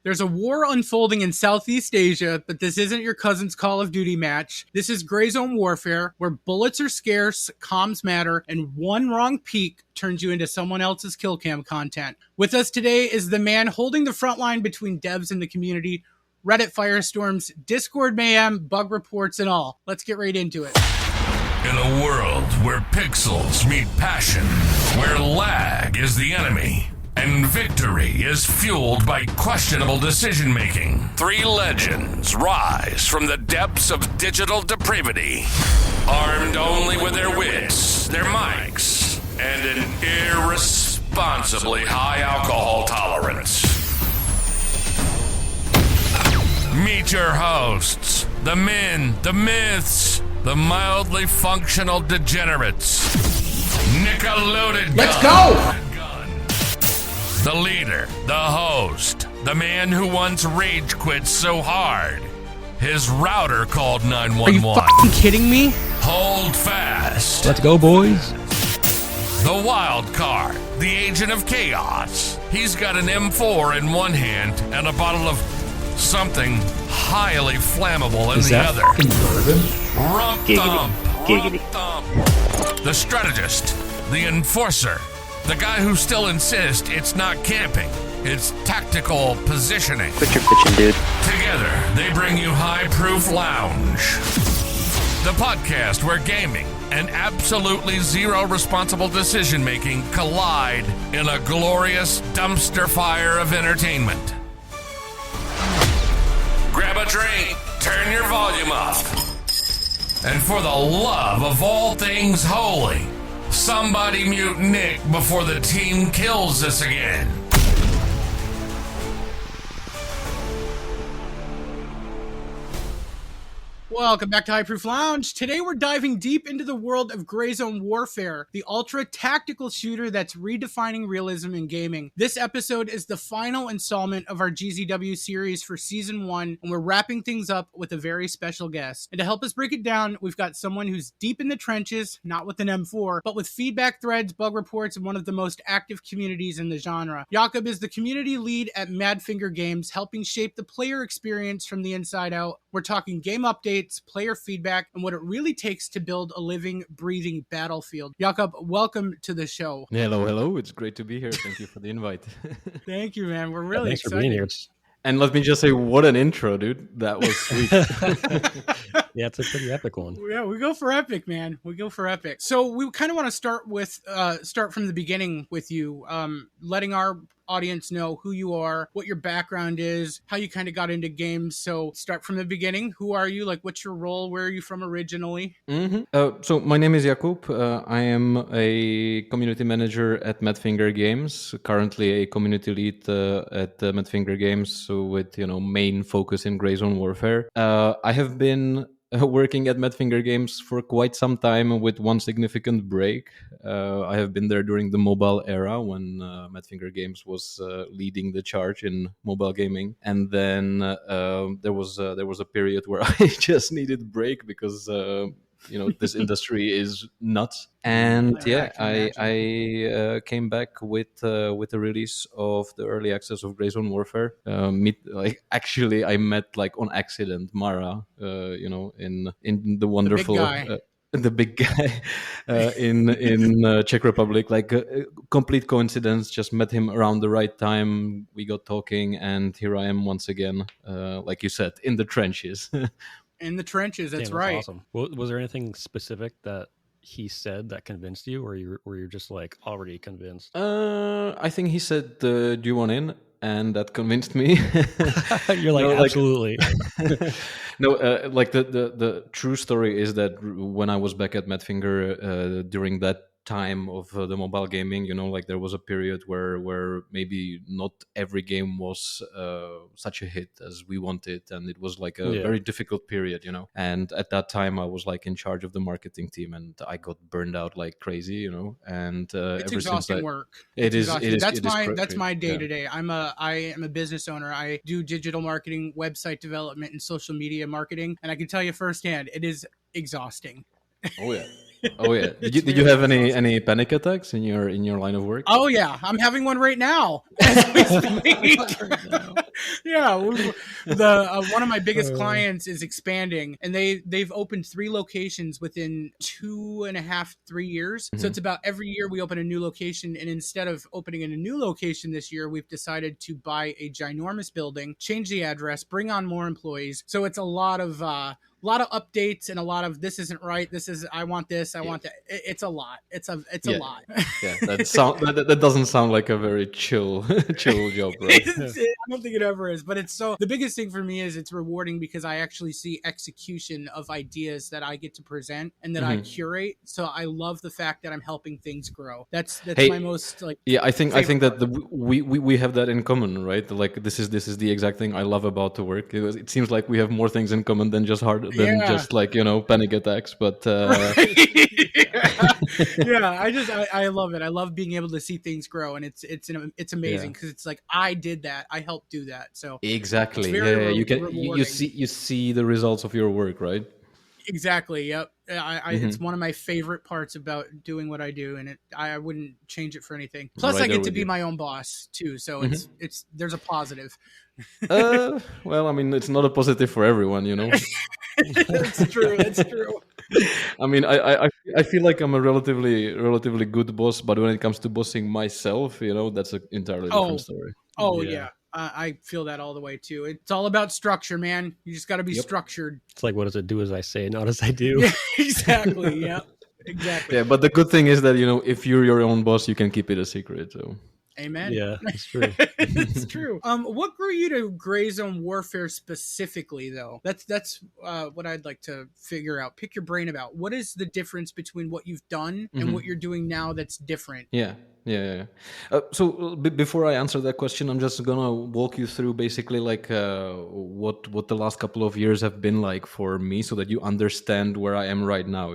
There's a war unfolding in Southeast Asia, but this isn't your cousin's Call of Duty match. This is Gray Zone Warfare, where bullets are scarce, comms matter, and one wrong peek turns you into someone else's kill cam content. With us today is the man holding the front line between devs and the community, Reddit firestorms, Discord mayhem, bug reports, and all. Let's get right into it. In a world where pixels meet passion, where lag is the enemy, and victory is fueled by questionable decision-making, three legends rise from the depths of digital depravity, armed only with their wits, their mics, and an irresponsibly high alcohol tolerance. Meet your hosts, the men, the myths, the mildly functional degenerates. Nickelodeon. Let's go! The leader, the host, the man who once rage quit so hard, his router called 911. Are you fucking kidding me? Hold fast. Let's go, boys. The wild card, the agent of chaos. He's got an M4 in one hand and a bottle of something highly flammable in the other. Rump thump. Giggity. Thump. The strategist, the enforcer, the guy who still insists it's not camping, it's tactical positioning. Quit your bitching, dude. Together, they bring you High Proof Lounge, the podcast where gaming and absolutely zero responsible decision-making collide in a glorious dumpster fire of entertainment. Grab a drink, turn your volume up, and for the love of all things holy, somebody mute Nick before the team kills us again. Welcome back to High Proof Lounge. Today we're diving deep into the world of Gray Zone Warfare, the ultra-tactical shooter that's redefining realism in gaming. This episode is the final installment of our GZW series for Season 1, and we're wrapping things up with a very special guest. And to help us break it down, we've got someone who's deep in the trenches, not with an M4, but with feedback threads, bug reports, and one of the most active communities in the genre. Jakub is the community lead at Madfinger Games, helping shape the player experience from the inside out. We're talking game updates, player feedback, and what it really takes to build a living, breathing battlefield. Jakub, welcome to the show. Hello. It's great to be here. Thank you for the invite. Thank you, man. We're really thanks excited. for being here. And let me just say, what an intro, dude. That was sweet. Yeah, it's a pretty epic one. Yeah, we go for epic, man. We go for epic. So we kind of want to start from the beginning with you, letting our audience know who you are, what your background is, how you kind of got into games. So start from the beginning. Who are you? Like, what's your role? Where are you from originally? So my name is Jakub. I am a community manager at Madfinger Games, currently a community lead at Madfinger Games, so with main focus in Gray Zone Warfare. I have been working at Madfinger Games for quite some time with one significant break. I have been there during the mobile era when Madfinger Games was leading the charge in mobile gaming, and then there was a period where I just needed a break because this industry is nuts. And I came back with the release of the early access of Gray Zone Warfare. I met on accident Mara, in the wonderful. The big guy in Czech Republic, complete coincidence. Just met him around the right time. We got talking, and here I am once again, like you said, in the trenches. In the trenches, that's right. Awesome. Was there anything specific that he said that convinced you, or were you just already convinced? I think he said, "Do you want in?" And that convinced me. You're like, no, absolutely. No, the true story is that when I was back at Madfinger during that time of the mobile gaming, there was a period where maybe not every game was such a hit as we wanted, and it was very difficult period, and at that time I was in charge of the marketing team, and I got burned out like crazy, and it's exhausting work. That's my day to day. I am a business owner. I do digital marketing, website development, and social media marketing, and I can tell you firsthand, it is exhausting. Oh yeah. Oh yeah. Did you have any panic attacks in your line of work? Oh yeah, I'm having one right now as we speak. Yeah, one of my biggest clients is expanding, and they've opened 3 locations within 2.5, 3 years. So it's about every year we open a new location, and instead of opening in a new location this year, we've decided to buy a ginormous building, change the address, bring on more employees. So it's a lot of updates and a lot of this isn't right. This is I want this. I want that. It's a lot. It's a lot. Yeah, that doesn't sound like a very chill job, right? I don't think it ever is, but it's so the biggest thing for me is it's rewarding because I actually see execution of ideas that I get to present and that I curate. So I love the fact that I'm helping things grow. That's my most like. Yeah, I think that we have that in common, right? Like this is the exact thing I love about the work. It seems like we have more things in common than just just like panic attacks, but. I love it. I love being able to see things grow, and it's amazing because it's like I did that. I helped do that. So exactly, yeah. You see the results of your work, right? Exactly. Yep. It's one of my favorite parts about doing what I do, and I wouldn't change it for anything. Plus, I get to be my own boss too, so it's there's a positive. Well, I mean, it's not a positive for everyone, It's true. It's true. I mean, I feel like I'm a relatively good boss, but when it comes to bossing myself, that's an entirely different story. Oh yeah. I feel that all the way too. It's all about structure, man. You just got to be structured. It's like, what does it do as I say, not as I do? Yeah, exactly. Yeah, exactly. Yeah, but the good thing is that if you're your own boss, you can keep it a secret. So. Amen. Yeah, it's true. It's true. What grew you to Gray Zone Warfare specifically, though? That's what I'd like to figure out. Pick your brain about what is the difference between what you've done and what you're doing now that's different. Yeah. So before I answer that question, I'm just gonna walk you through basically like what the last couple of years have been like for me, so that you understand where I am right now.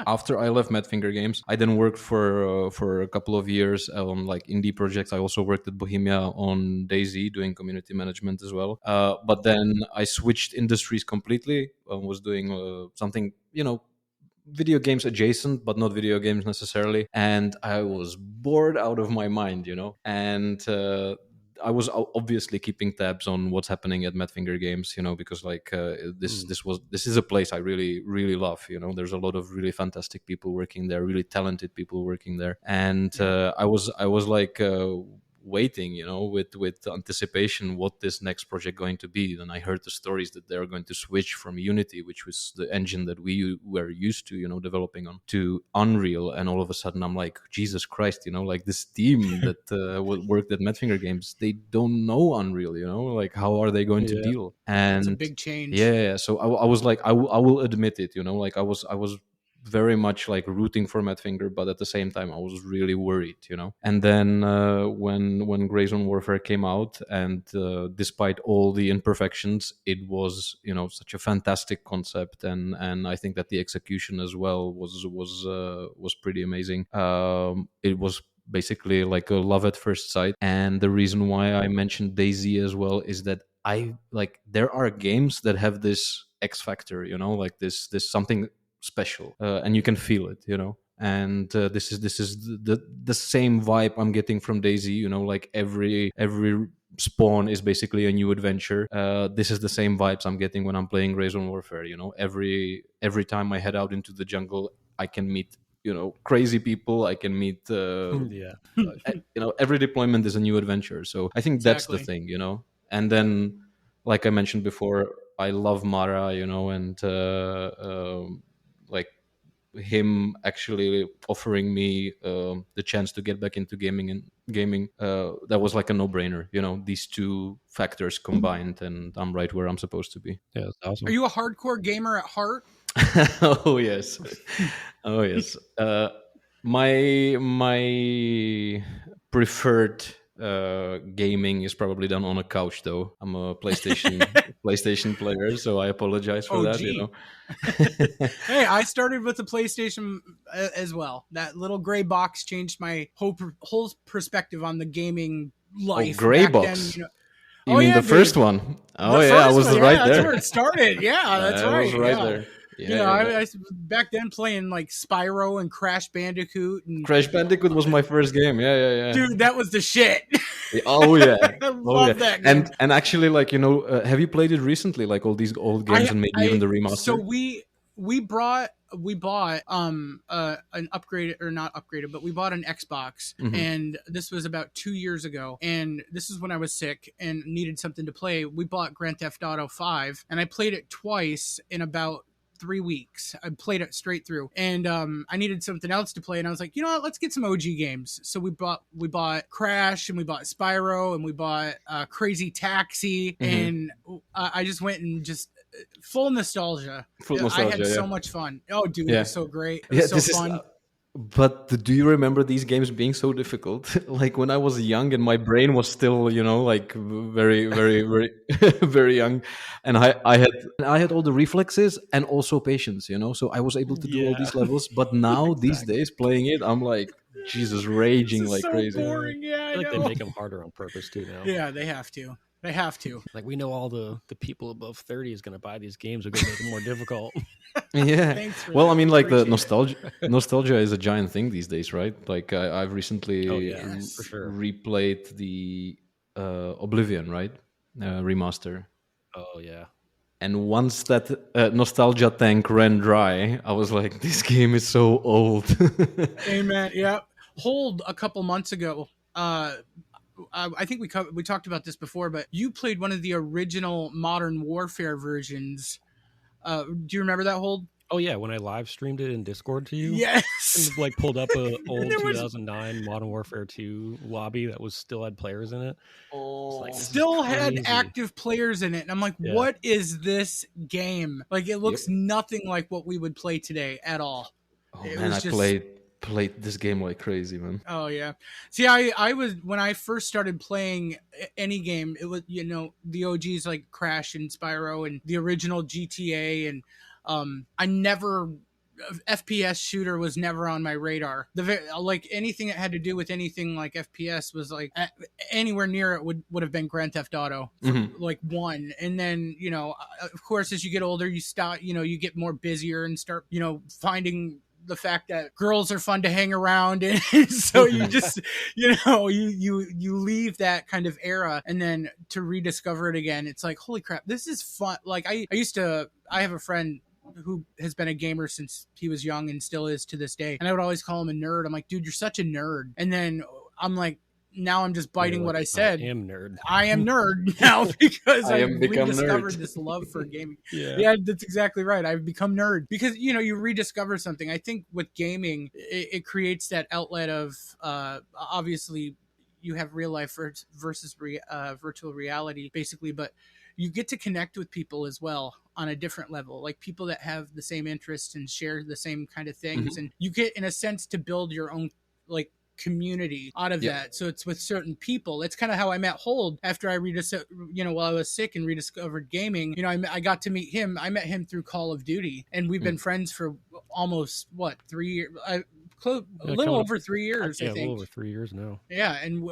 After I left Madfinger Games, I then worked for a couple of years on like indie projects. I also worked at Bohemia on DayZ doing community management as well. But then I switched industries completely. Was doing something video games adjacent, but not video games necessarily. And I was bored out of my mind, and I was obviously keeping tabs on what's happening at Madfinger Games, because like this is a place I really, really love. There's a lot of really fantastic people working there, really talented people working there. And I was like waiting, with anticipation what this next project going to be. Then I heard the stories that they're going to switch from Unity, which was the engine that we were used to, developing on, to Unreal. And all of a sudden I'm like, Jesus Christ, like this team that worked at Madfinger Games, they don't know Unreal, like how are they going to deal? And it's a big change. Yeah. So I was like, I will admit it, like I was very much like rooting for Madfinger, but at the same time I was really worried, And then when Gray Zone Warfare came out, and despite all the imperfections, it was such a fantastic concept, and I think that the execution as well was pretty amazing. It was basically like a love at first sight, and the reason why I mentioned DayZ as well is that there are games that have this X factor, like this something special, and you can feel it, and this is the same vibe I'm getting from DayZ, like every spawn is basically a new adventure. This is the same vibes I'm getting when I'm playing Gray Zone Warfare. Every time I head out into the jungle, I can meet crazy people. I can meet every deployment is a new adventure. So I think that's the thing, and then like I mentioned before, I love Mara, and like him actually offering me the chance to get back into gaming, that was like a no-brainer. These two factors combined, and I'm right where I'm supposed to be. Yeah, that's awesome. Are you a hardcore gamer at heart? Oh yes. My preferred gaming is probably done on a couch, though. I'm a PlayStation player, so I apologize for that. Hey, I started with the PlayStation as well. That little gray box changed my whole perspective on the gaming life. Gray box. Then, you mean the first one? Oh yeah, I was right there. That's where it started. Yeah, that's right. I was right there. I back then playing like Spyro and Crash Bandicoot and Crash Bandicoot was my first game. Yeah. dude, that was the shit. Oh yeah, I love that game. And actually, like have you played it recently? Like all these old games and maybe even the remaster. So we bought an upgraded, or not upgraded, but we bought an Xbox, and this was about 2 years ago, and this is when I was sick and needed something to play. We bought Grand Theft Auto 5, and I played it twice in about 3 weeks. I played it straight through, and I needed something else to play, and I was like, you know what, let's get some OG games. So we bought Crash, and we bought Spyro, and we bought Crazy Taxi, and I just went and just full nostalgia. I had so much fun. Oh, dude, it was so great. It was so fun. But do you remember these games being so difficult? Like when I was young and my brain was still, like very, very, very, very young, and I had all the reflexes and also patience, So I was able to do all these levels. But now these days playing it, I'm like, Jesus, raging like so crazy. Boring. Yeah, I know. They make them harder on purpose too now. Yeah, they have to. They have to. Like we know all the people above 30 is going to buy these games. Are going to make it more difficult. Yeah. Well, I mean, like the nostalgia is a giant thing these days, right? Like I've recently for sure. replayed the Oblivion, right? Remaster. Oh yeah. And once that nostalgia tank ran dry, I was like, this game is so old. Amen. Yeah. Hold a couple months ago. I think we talked about this before, but you played one of the original Modern Warfare versions. Do you remember that, Hold? Oh yeah, when I live streamed it in Discord to you. Yes. And, like pulled up a old 2009 Modern Warfare 2 lobby that still had players in it. Still had active players in it, and I'm like, what is this game? Like, it looks nothing like what we would play today at all. Oh man, I played this game like crazy, man. Oh yeah. See, I was, when I first started playing any game, it was, the OGs like Crash and Spyro and the original GTA, and I never, FPS shooter was never on my radar. Like anything that had to do with anything like FPS was like anywhere near it would have been Grand Theft Auto, like 1. And then, of course, as you get older, you start, you get more busier and start, finding the fact that girls are fun to hang around, and so you just you leave that kind of era, and then to rediscover it again, it's like, holy crap, this is fun. Like I have a friend who has been a gamer since he was young and still is to this day, and I would always call him a nerd. I'm like, dude, you're such a nerd. And then I'm like, now I'm just biting what I said. I am nerd. I am nerd now because I rediscovered nerd. this love for gaming. Yeah, that's exactly right. I've become nerd because, you rediscover something. I think with gaming, it creates that outlet of, obviously you have real life versus virtual reality basically, but you get to connect with people as well on a different level, like people that have the same interests and share the same kind of things. And you get, in a sense, to build your own like community out of that. So it's with certain people. That's kind of how I met Hold after I while I was sick and rediscovered gaming. I got to meet him. I met him through Call of Duty, and we've been friends for almost 3 years. A little over 3 years, I think. A little over 3 years now. Yeah, and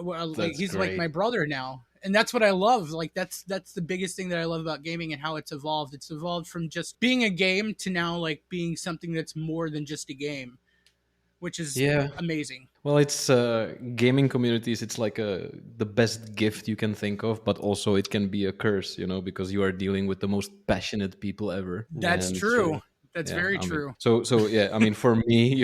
he's great. Like my brother now. And that's what I love. Like that's the biggest thing that I love about gaming and how it's evolved. It's evolved from just being a game to now like being something that's more than just a game, which is amazing. Well, it's gaming communities. It's like the best gift you can think of, but also it can be a curse, because you are dealing with the most passionate people ever. That's true. That's very true. So I mean, for me,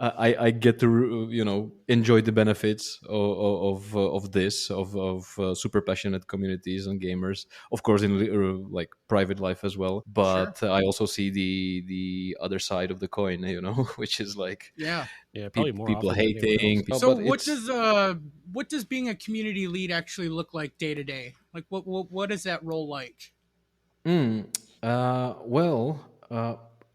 I get to enjoy the benefits of this super passionate communities and gamers. Of course, in like private life as well. But I also see the other side of the coin, which is like probably more people hating. So what does being a community lead actually look like day to day? Like what is that role like?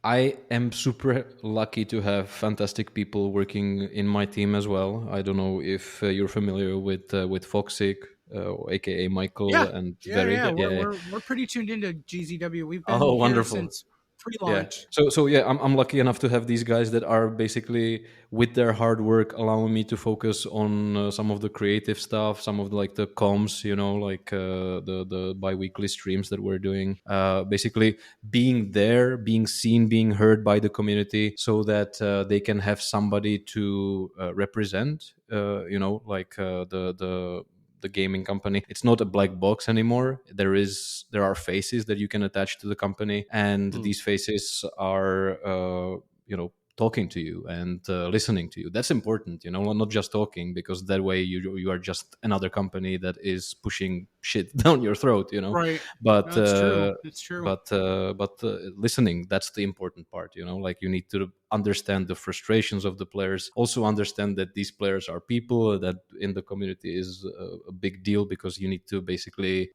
I am super lucky to have fantastic people working in my team as well. I don't know if you're familiar with Foxic, aka Michael and Very. We're pretty tuned into GZW. We've been wonderful. Since pre-launch. So yeah, I'm lucky enough to have these guys that are basically with their hard work allowing me to focus on some of the creative stuff, some of the comms, like the bi-weekly streams that we're doing. Basically being there, being seen, being heard by the community, so that they can have somebody to represent. The gaming company. It's not a black box anymore. There are faces that you can attach to the company, and these faces are talking to you and listening to you. That's important, not just talking, because that way you are just another company that is pushing shit down your throat, Right. but No, it's true. It's true. but listening, that's the important part, like you need to understand the frustrations of the players, also understand that these players are people, that in the community is a big deal, because you need to basically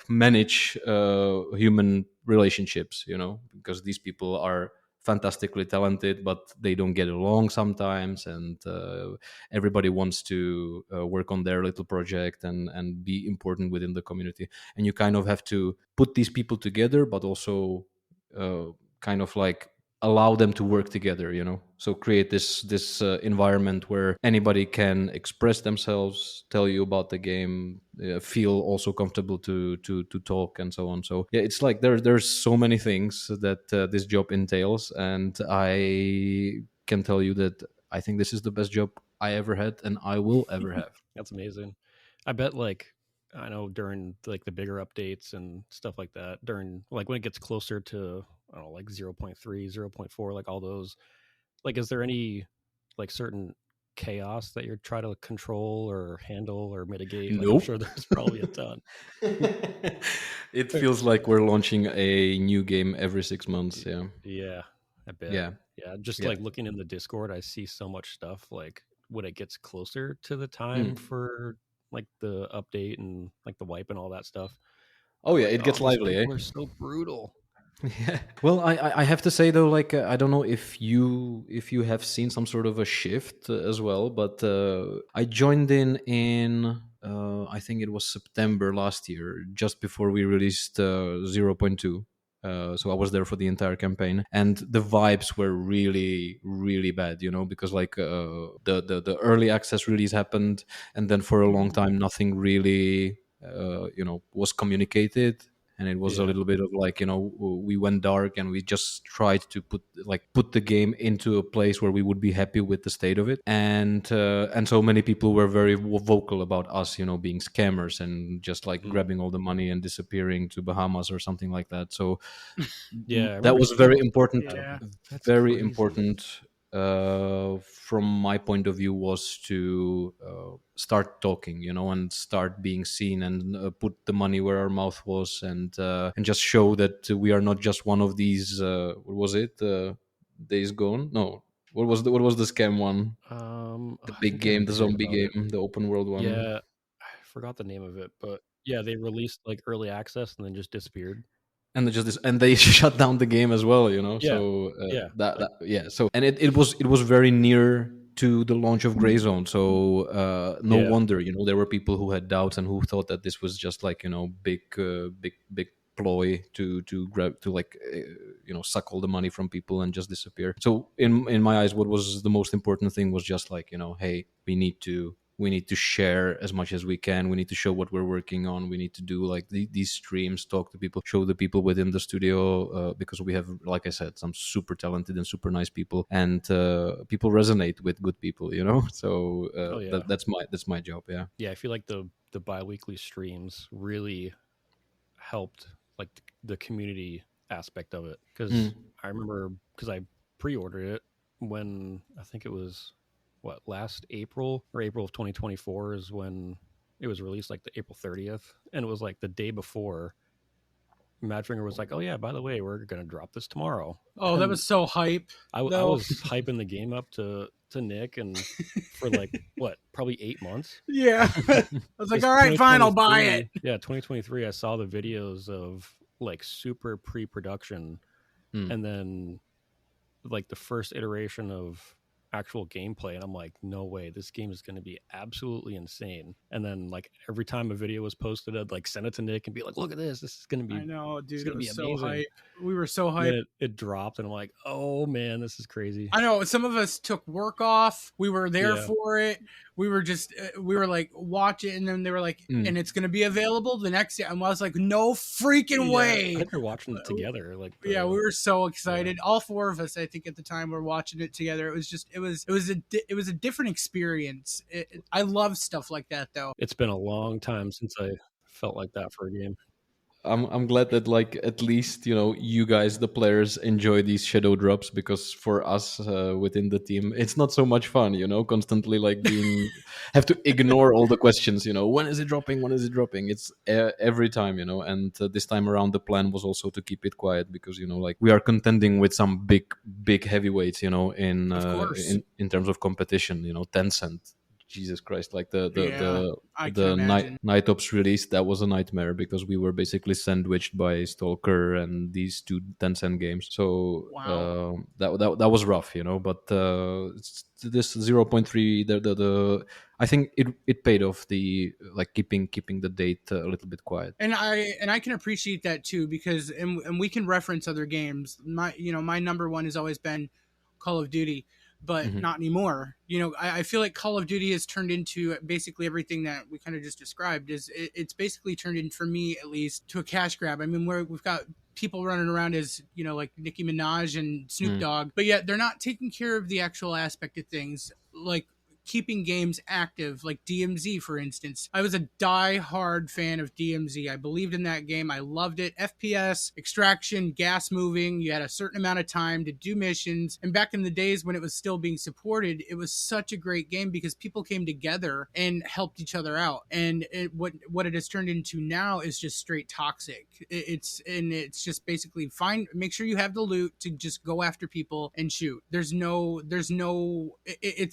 manage human relationships, because these people are fantastically talented, but they don't get along sometimes, and everybody wants to work on their little project and be important within the community, and you kind of have to put these people together, but also kind of allow them to work together, so create this environment where anybody can express themselves, tell you about the game, feel also comfortable to talk, and so on. So yeah, it's like there's so many things that this job entails, and I can tell you that I think this is the best job I ever had and I will ever have. That's amazing. I bet I know during the bigger updates and stuff like that, during when it gets closer to, I don't know, 0.3, 0.4, all those, is there any certain chaos that you're trying to control or handle or mitigate? I'm Nope. sure there's probably a ton. It feels like we're launching a new game every 6 months. Yeah, I bet. Yeah. Just looking in the Discord, I see so much stuff when it gets closer to the time for the update and the wipe and all that stuff. Oh yeah, it gets lively. People are so brutal. Yeah. Well, I have to say though, I don't know if you have seen some sort of a shift as well, but I joined in I think it was September last year, just before we released 0.2. So I was there for the entire campaign, and the vibes were really, really bad, because the early access release happened, and then for a long time nothing really was communicated, and it was a little bit of we went dark, and we just tried to put the game into a place where we would be happy with the state of it, and so many people were very vocal about us being scammers and just grabbing all the money and disappearing to Bahamas or something like that. So yeah, that was very important. Yeah. Very crazy. important from my point of view was to start talking, and start being seen, and put the money where our mouth was, and just show that we are not just one of these. What was it? Days Gone? No. What was the scam one? The big game, the zombie game, the open world one. Yeah, I forgot the name of it, but yeah, they released early access and then just disappeared. And they shut down the game as well, Yeah. So so, and it was very near to the launch of Grey Zone, so no wonder there were people who had doubts and who thought that this was just big ploy to grab, to suck all the money from people and just disappear. So in my eyes, what was the most important thing was just hey, we need to share as much as we can. We need to show what we're working on. We need to do these streams, talk to people, show the people within the studio, because we have, like I said, some super talented and super nice people, and people resonate with good people, So that's my job. Yeah. Yeah, I feel like the bi-weekly streams really helped the community aspect of it, because I remember, because I pre-ordered it when I think it was last April or April of 2024 is when it was released, the April 30th, and it was the day before Madfinger was oh yeah, by the way, we're gonna drop this tomorrow. Oh, that was so hype. I was hyping the game up to Nick, and for probably 8 months. Yeah. I was all right, fine, I'll buy it. Yeah, 2023, I saw the videos of super pre-production, and then the first iteration of actual gameplay, and I'm like, no way, this game is going to be absolutely insane. And then like every time a video was posted, I'd like send it to Nick and be like, look at this is going to I be, know, it's dude. going It to be was so amazing. hyped. We were so hyped. Then it dropped, and I'm like, oh man, this is crazy. I know some of us took work off. We were there for it. We were just, we were like, watch it. And then they were like, and it's going to be available the next day. And I was like, no freaking way. I think we're watching it together. Like, we were so excited. All four of us, I think at the time, were watching it together. It was just, it was a different experience. I love stuff like that though. It's been a long time since I felt like that for a game. I'm glad that like at least you guys, the players, enjoy these shadow drops, because for us within the team it's not so much fun, constantly like have to ignore all the questions, when is it dropping. It's every time, and this time around the plan was also to keep it quiet, because like we are contending with some big heavyweights, in terms of competition. Tencent, Jesus Christ, like the night ops release, that was a nightmare, because we were basically sandwiched by Stalker and these two Tencent games. So that was rough, but this 0.3, the I think it paid off, the like keeping the date a little bit quiet. And I can appreciate that too, because and we can reference other games. My number one has always been Call of Duty, but not anymore. I feel like Call of Duty has turned into basically everything that we kind of just described. It's basically turned in, for me at least, to a cash grab. I mean, we've got people running around as like Nicki Minaj and Snoop Dogg, but yet they're not taking care of the actual aspect of things, like keeping games active, like DMZ, for instance. I was a die-hard fan of DMZ. I believed in that game. I loved it. FPS, extraction, gas moving. You had a certain amount of time to do missions. And back in the days when it was still being supported, it was such a great game because people came together and helped each other out. And what it has turned into now is just straight toxic. It's just basically make sure you have the loot to just go after people and shoot. It's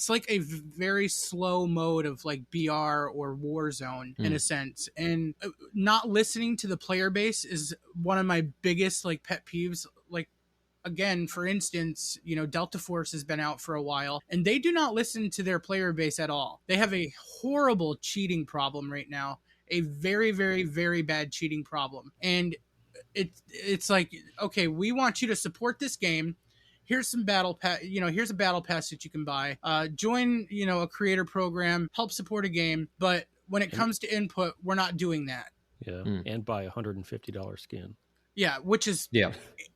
like a very slow mode of like BR or Warzone in a sense. And not listening to the player base is one of my biggest like pet peeves. Like, again, for instance, Delta Force has been out for a while and they do not listen to their player base at all. They have a horrible cheating problem right now, a very, very, very bad cheating problem. And it's like, okay, we want you to support this game. Here's some battle pass, here's a battle pass that you can buy. Join, a creator program, help support a game. But when it comes to input, we're not doing that. Yeah. And buy $150 skin. Yeah, which is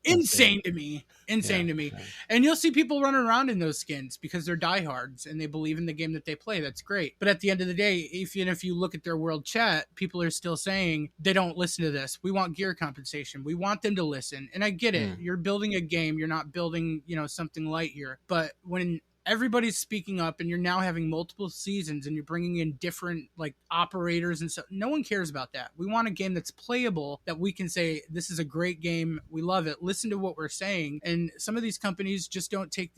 insane to me. And you'll see people running around in those skins because they're diehards and they believe in the game that they play. That's great. But at the end of the day, if you look at their world chat, people are still saying they don't listen to this. We want gear compensation. We want them to listen. And I get it. You're building a game. You're not building, something light here. But when everybody's speaking up and you're now having multiple seasons and you're bringing in different like operators and stuff, no one cares about that. We want a game that's playable, that we can say, this is a great game. We love it. Listen to what we're saying. And some of these companies just don't take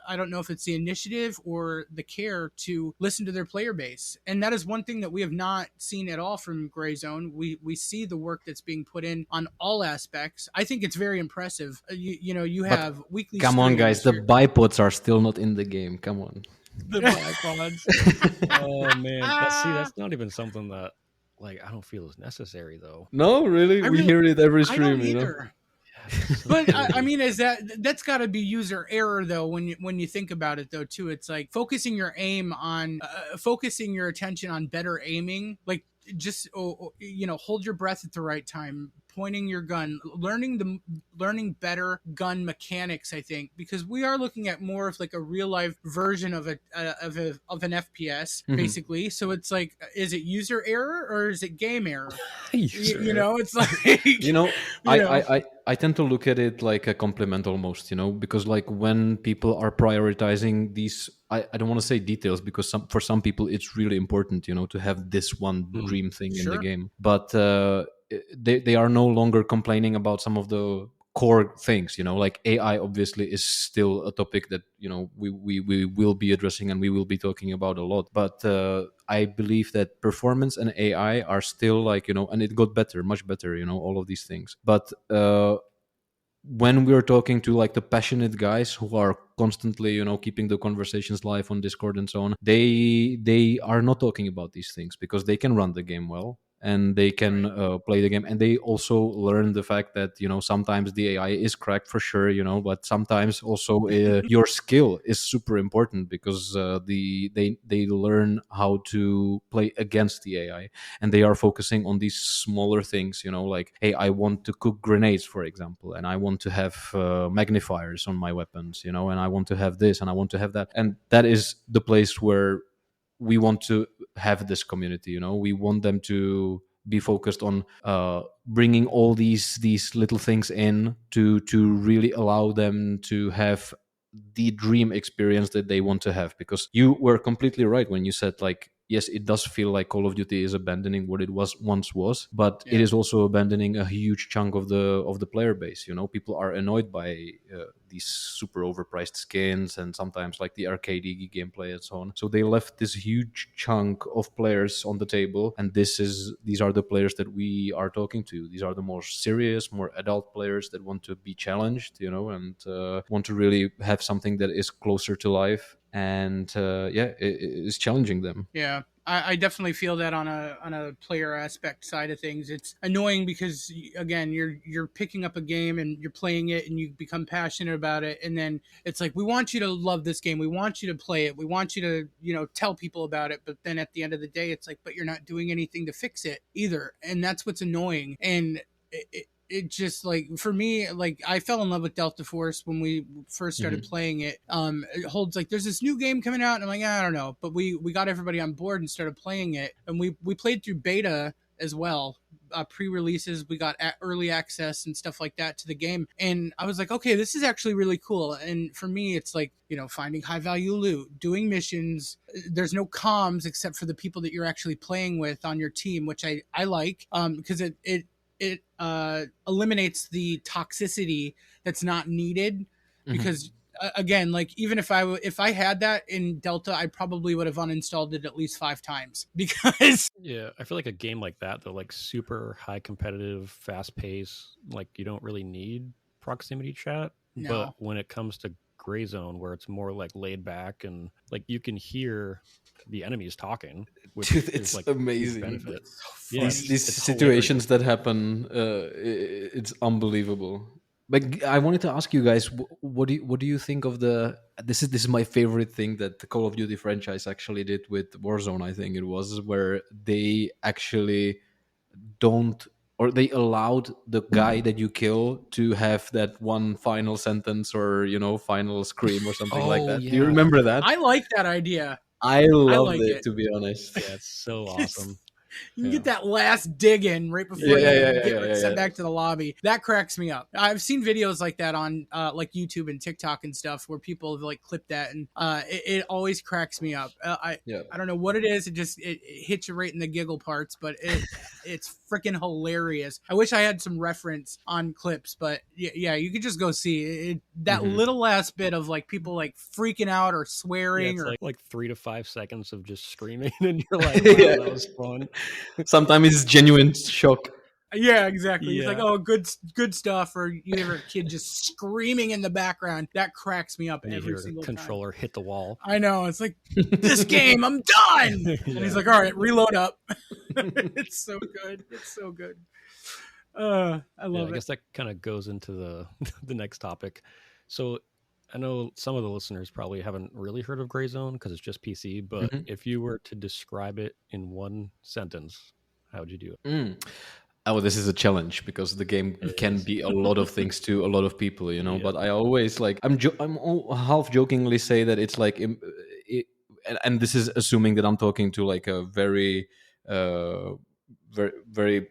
I don't know if it's the initiative or the care to listen to their player base. And that is one thing that we have not seen at all from Gray Zone. We see the work that's being put in on all aspects. I think it's very impressive. You have weekly. Come on, guys. The bipods are still not in the game. Come on. The bipods. Oh, man. That's not even something that, like, I don't feel is necessary, though. No, really? We hear it every stream, I don't either. But I mean, that's got to be user error though. When you think about it though, too, it's like focusing your attention on better aiming. Like just hold your breath at the right time, pointing your gun, learning better gun mechanics. I think because we are looking at more of like a real life version of an FPS basically. So it's like, is it user error or is it game error? It's like I tend to look at it like a compliment almost, because like when people are prioritizing these, I don't want to say details because for some people it's really important, to have this one dream thing in the game. But they are no longer complaining about some of the core things, like AI obviously is still a topic that, we will be addressing and we will be talking about a lot. But I believe that performance and AI are still like, and it got better, much better, all of these things. But when we're talking to like the passionate guys who are constantly, you know, keeping the conversations live on Discord and so on, they are not talking about these things because they can run the game well and they can play the game, and they also learn the fact that, you know, sometimes the AI is cracked for sure, you know, but sometimes also your skill is super important because they learn how to play against the AI, and they are focusing on these smaller things, you know, like, hey, I want to cook grenades, for example, and I want to have magnifiers on my weapons, you know, and I want to have this and I want to have that, and that is the place where we want to have this community, you know. We want them to be focused on bringing all these little things in to really allow them to have the dream experience that they want to have. Because you were completely right when you said, like, yes, it does feel like Call of Duty is abandoning what it once was, but it is also abandoning a huge chunk of the player base. You know, people are annoyed by these super overpriced skins and sometimes like the arcadey gameplay and so on. So they left this huge chunk of players on the table, and these are the players that we are talking to. These are the more serious, more adult players that want to be challenged, you know, and want to really have something that is closer to life, and it is challenging them. Yeah, I definitely feel that on a player aspect side of things. It's annoying because, again, you're picking up a game and you're playing it and you become passionate about it, and then it's like, we want you to love this game, we want you to play it, we want you to, you know, tell people about it, but then at the end of the day, it's like, but you're not doing anything to fix it either, and that's what's annoying. And it just, like, for me, like, I fell in love with Delta Force when we first started playing it. It holds, like, there's this new game coming out, and I'm like, I don't know, but we got everybody on board and started playing it, and we played through beta as well. Pre-releases, we got early access and stuff like that to the game, and I was like, okay, this is actually really cool. And for me, it's like, you know, finding high value loot, doing missions. There's no comms except for the people that you're actually playing with on your team, which I like, because it eliminates the toxicity that's not needed. Because again, like, even if I had that in Delta, I probably would have uninstalled it at least 5 times because I feel like a game like that, though, like super high competitive, fast pace, like you don't really need proximity chat. No. But when it comes to Gray Zone, where it's more like laid back and like you can hear the enemies talking, which Dude, is it's like amazing. benefit. These situations that happen, it's unbelievable. But I wanted to ask you guys, what do you think of the? This is my favorite thing that the Call of Duty franchise actually did with Warzone. I think it was where they actually don't, or they allowed the guy that you kill to have that one final sentence, or, you know, final scream or something like that. Do you remember that? I like that idea. I loved like it, it. to be honest. Yeah, it's so awesome. You can get that last dig in right before you get sent back to the lobby. That cracks me up. I've seen videos like that on like YouTube and TikTok and stuff where people have like clipped that, and it always cracks me up. I don't know what it is. It hits you right in the giggle parts, but it's freaking hilarious. I wish I had some reference on clips, but yeah, you could just go see it. That little last bit of like people like freaking out or swearing, it's or like 3 to 5 seconds of just screaming, and you're like, wow, that was fun. Sometimes it's genuine shock. Yeah, exactly. It's like, oh, good stuff. Or you hear a kid just screaming in the background. That cracks me up and every single controller time. hit the wall. I know. It's like, this game, I'm done. And he's like, all right, reload up. It's so good. It's so good. I love it. I guess that kind of goes into the next topic. So I know some of the listeners probably haven't really heard of Gray Zone because it's just PC, but if you were to describe it in one sentence, how would you do it? Oh, this is a challenge because the game can be a lot of things to a lot of people, you know. Yeah. But I always like I'm half jokingly say that it's like, and this is assuming that I'm talking to like a very very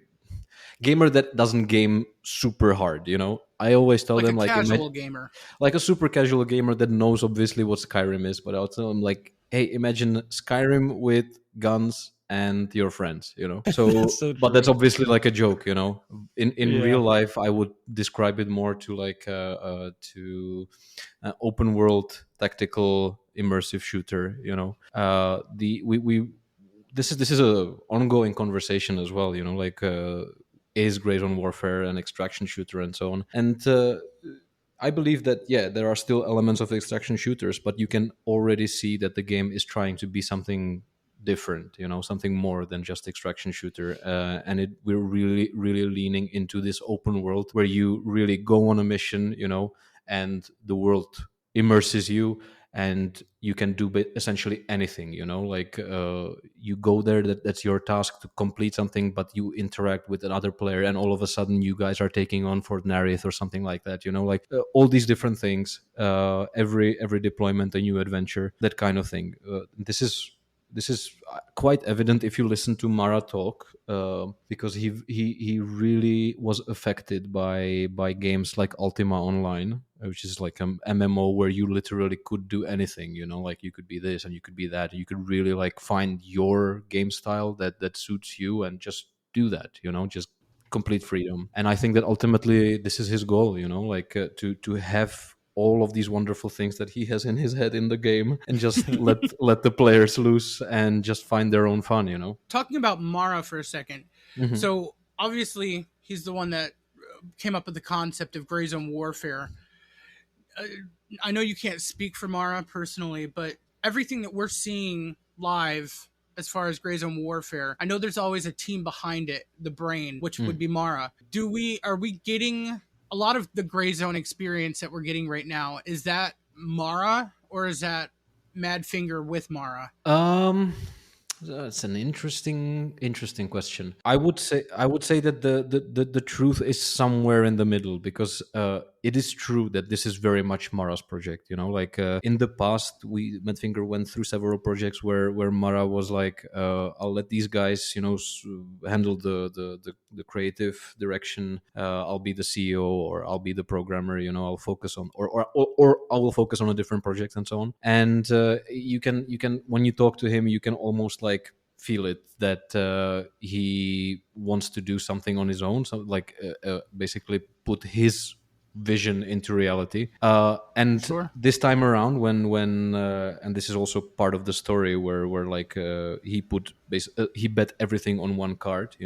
gamer that doesn't game super hard, you know. I always tell them like a casual gamer, like a super casual gamer that knows obviously what Skyrim is, but I'll tell them like, hey, imagine Skyrim with guns and your friends, you know. So, but that's obviously like a joke, you know. In real life, I would describe it more to like open world tactical immersive shooter, you know. This is a ongoing conversation as well, you know, like is Gray Zone Warfare, an extraction shooter, and so on. And I believe that, yeah, there are still elements of extraction shooters, but you can already see that the game is trying to be something different, something more than just extraction shooter. And we're really, really leaning into this open world where you really go on a mission, and the world immerses you, and you can do essentially anything, like you go there, that's your task to complete something, but you interact with another player, and all of a sudden you guys are taking on Fort Narith or something like that, like all these different things, every deployment a new adventure, that kind of thing. This is quite evident if you listen to Mara talk, because he really was affected by games like Ultima Online, which is like an MMO where you literally could do anything, like you could be this and you could be that, and you could really like find your game style that suits you and just do that, just complete freedom. And I think that ultimately this is his goal, like to have all of these wonderful things that he has in his head in the game, and just let the players loose and just find their own fun, Talking about Mara for a second. Mm-hmm. So obviously he's the one that came up with the concept of Gray Zone Warfare. I know you can't speak for Mara personally, but everything that we're seeing live as far as Gray Zone Warfare, I know there's always a team behind it, the brain, which would be Mara. Are we getting a lot of the Gray Zone experience that we're getting right now? Is that Mara, or is that Madfinger with Mara? That's an interesting question. I would say that the truth is somewhere in the middle, because it is true that this is very much Mara's project. Like in the past, Madfinger went through several projects where Mara was like, I'll let these guys handle the creative direction. I'll be the CEO, or I'll be the programmer. I'll focus on or I will focus on a different project, and so on. And you can when you talk to him, you can almost like feel it that he wants to do something on his own, so like basically put his vision into reality. And Sure. This time around, when and this is also part of the story where like he bet everything on one card,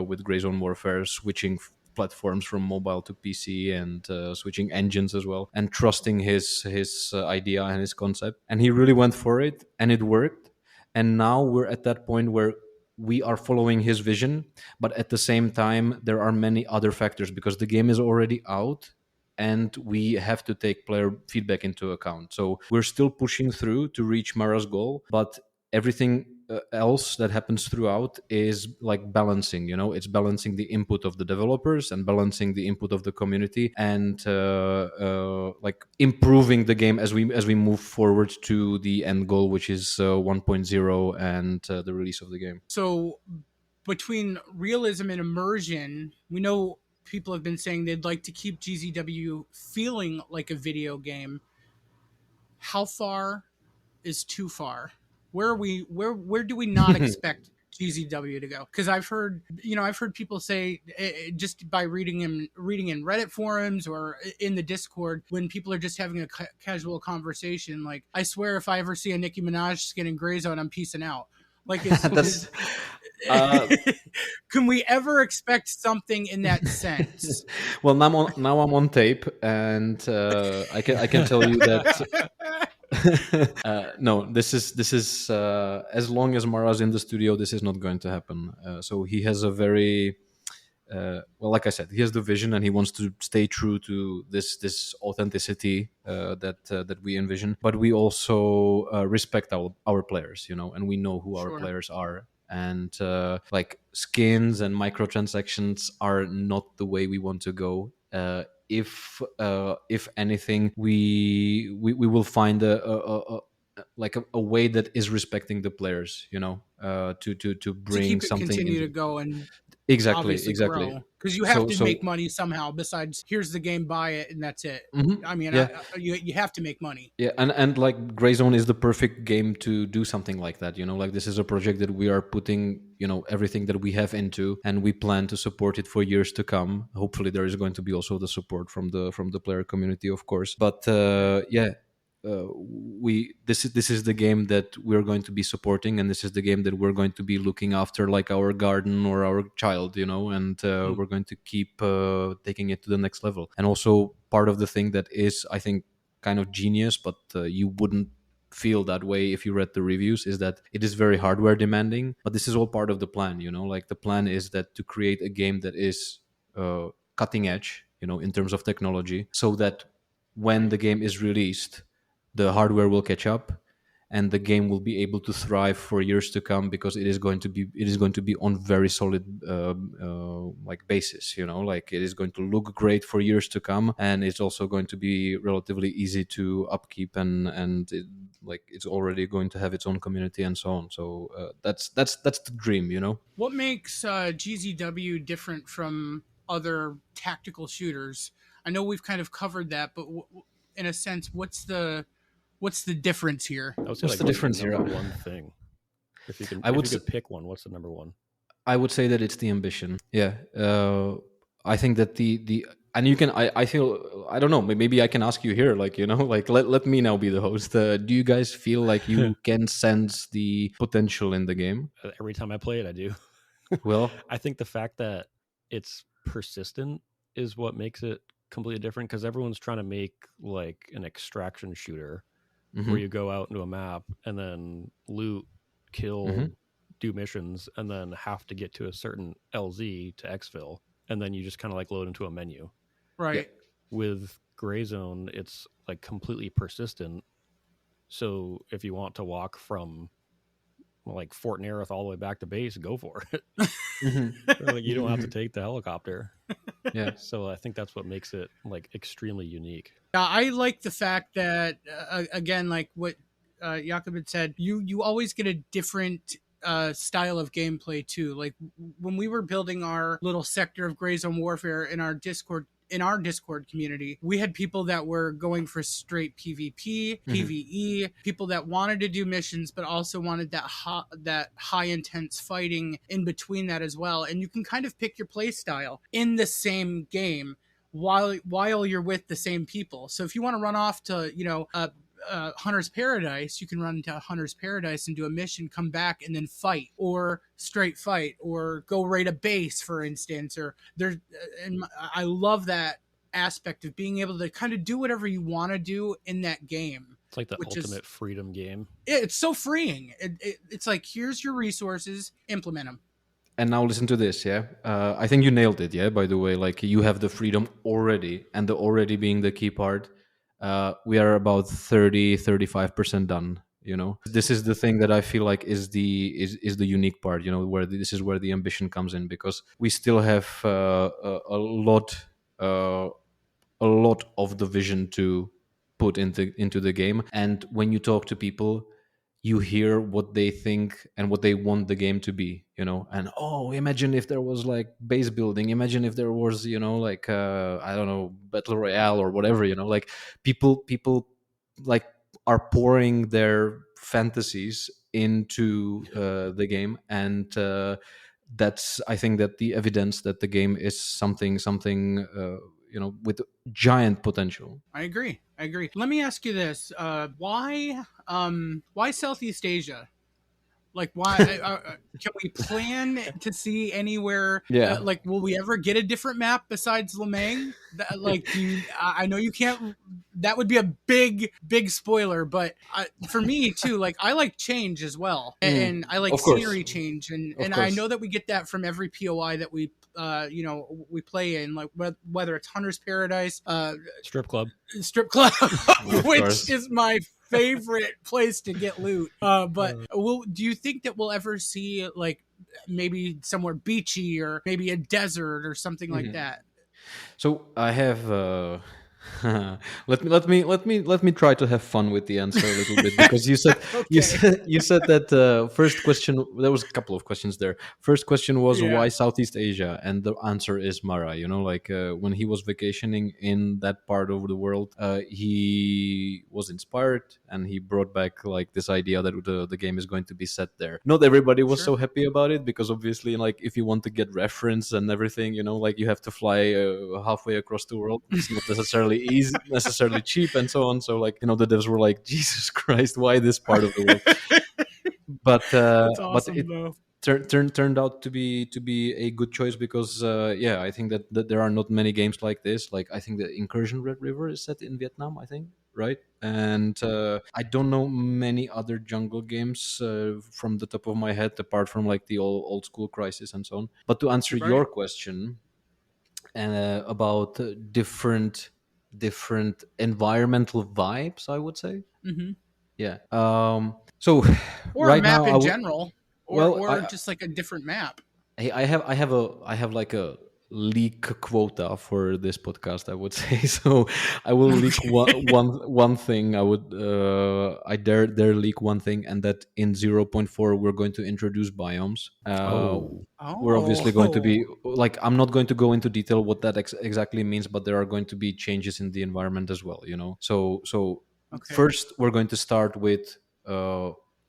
with Gray Zone Warfare, switching platforms from mobile to PC, and switching engines as well, and trusting his idea and his concept. And he really went for it, and it worked. And now we're at that point where we are following his vision, but at the same time, there are many other factors, because the game is already out, and we have to take player feedback into account. So we're still pushing through to reach Mara's goal, but everything else that happens throughout is like balancing. It's balancing the input of the developers and balancing the input of the community, and like improving the game as we move forward to the end goal, which is 1.0 and the release of the game. So between realism and immersion, we know people have been saying they'd like to keep GZW feeling like a video game. How far is too far? Where do we not expect GZW to go? Because I've heard people say, just by reading in Reddit forums or in the Discord, when people are just having a casual conversation, like, I swear if I ever see a Nicki Minaj skin in Gray Zone, I'm peacing out. Like, can we ever expect something in that sense? Well, now I'm on tape, and I can tell you that. No, this is as long as Mara's in the studio, this is not going to happen. So he has a very well, like I said, he has the vision, and he wants to stay true to this authenticity that we envision. But we also respect our players, and we know who our players are. And like skins and microtransactions are not the way we want to go. If anything, we will find a way that is respecting the players, to bring to keep it something continue to go and exactly because you have to make money somehow. Besides, here's the game, buy it, and that's it. Mm-hmm. I mean, yeah. You have to make money. Yeah, and like Gray Zone is the perfect game to do something like that. Like this is a project that we are putting everything that we have into, and we plan to support it for years to come. Hopefully, there is going to be also the support from the player community, of course. But yeah. this is the game that we're going to be supporting, and this is the game that we're going to be looking after like our garden or our child, and we're going to keep taking it to the next level. And also part of the thing that is, I think, kind of genius, but you wouldn't feel that way if you read the reviews, is that it is very hardware demanding, but this is all part of the plan. Like the plan is that to create a game that is cutting edge, in terms of technology, so that when the game is released, the hardware will catch up and the game will be able to thrive for years to come, because it is going to be on very solid like basis. Like it is going to look great for years to come, and it's also going to be relatively easy to upkeep, and it's already going to have its own community and so on. So that's the dream. What makes GZW different from other tactical shooters? I know we've kind of covered that, but in a sense, what's the difference here? What's the difference here? One thing. If you could pick one, what's the number one? I would say that it's the ambition. Yeah. I think that the and you can, I feel, I don't know, maybe I can ask you here, like, let me now be the host. Do you guys feel like you can sense the potential in the game? Every time I play it, I do. Well, I think the fact that it's persistent is what makes it completely different, because everyone's trying to make like an extraction shooter where you go out into a map and then loot, kill, do missions, and then have to get to a certain LZ to exfil, and then you just kind of like load into a menu. Right. Yeah. With Gray Zone, it's like completely persistent. So if you want to walk from like Fort Nerith all the way back to base, go for it. Like, you don't have to take the helicopter. Yeah. So I think that's what makes it like extremely unique. I like the fact that again, like what Jakub had said, you always get a different style of gameplay too. Like when we were building our little sector of Gray Zone Warfare in our Discord community, we had people that were going for straight PvP, PvE, people that wanted to do missions but also wanted that high intense fighting in between that as well. And you can kind of pick your play style in the same game while you're with the same people. So if you want to run off to Hunter's Paradise, you can run to Hunter's Paradise and do a mission, come back and then fight, or straight fight, or go raid a base, for instance. Or there's, and I love that aspect of being able to kind of do whatever you want to do in that game. It's like the ultimate freedom game. It's so freeing. It's like, here's your resources, implement them. And now listen to this, yeah? I think you nailed it, yeah, by the way. Like, you have the freedom already, and the already being the key part. We are about 35% done, This is the thing that I feel like is the unique part, where this is where the ambition comes in, because we still have a lot of the vision to put into the game. And when you talk to people, you hear what they think and what they want the game to be, and imagine if there was like base building, imagine if there was, like I don't know, battle royale or whatever, like people like are pouring their fantasies into the game, and that's, I think, that the evidence that the game is something with giant potential. I agree. Let me ask you this: why Southeast Asia? Like, why can we plan to see anywhere? Yeah. Like, will we ever get a different map besides Lemang? I know you can't. That would be a big spoiler. But for me too, like, I like change as well, and I like scenery change, and I know that we get that from every POI that we we play in, like whether it's Hunter's Paradise, strip club, which is my favorite place to get loot. But do you think that we'll ever see like maybe somewhere beachy or maybe a desert or something like that? So I have let me try to have fun with the answer a little bit, because you said you said that first question, there was a couple of questions there. First question was why Southeast Asia, and the answer is Mara. Like when he was vacationing in that part of the world, he was inspired and he brought back like this idea that the game is going to be set there. Not everybody was so happy about it, because obviously, like, if you want to get reference and everything, like you have to fly halfway across the world. It's not necessarily necessarily cheap and so on. So like, the devs were like, Jesus Christ, why this part of the world? But That's but awesome, it though. turned out to be a good choice because I think that there are not many games like this. Like I think the Incursion Red River is set in Vietnam, I think, right? And I don't know many other jungle games from the top of my head apart from like the old school Crisis and so on. But to answer Right. your question about different environmental vibes, I would say. Mm-hmm. Yeah. So Or a right map now, in general, or well, or just like a different map. I have like a leak quota for this podcast, I would say. So I will leak one thing. I dare leak one thing, and that in 0.4 we're going to introduce biomes. We're obviously going to be like, I'm not going to go into detail what that exactly means, but there are going to be changes in the environment as well. So Okay. first we're going to start with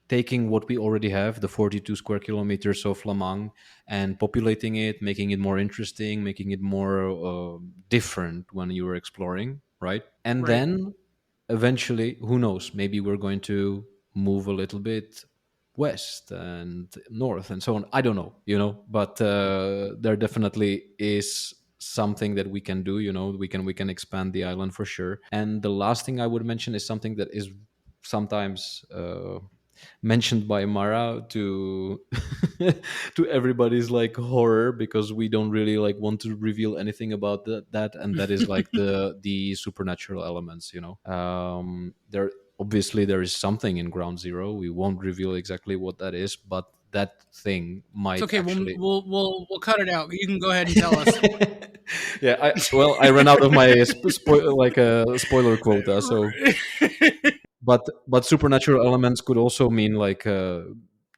taking what we already have, the 42 square kilometers of Lamang, and populating it, making it more interesting, making it more different when you were exploring, right? And Right. then eventually, who knows, maybe we're going to move a little bit west and north and so on. I don't know, but there definitely is something that we can do. We can expand the island for sure. And the last thing I would mention is something that is sometimes mentioned by Mara to to everybody's like horror, because we don't really like want to reveal anything about that, and that is like the supernatural elements. There obviously there is something in Ground Zero. We won't reveal exactly what that is, but that thing might It's okay. actually. We'll cut it out. You can go ahead and tell us. Yeah, I ran out of my spoiler quota, so. But supernatural elements could also mean like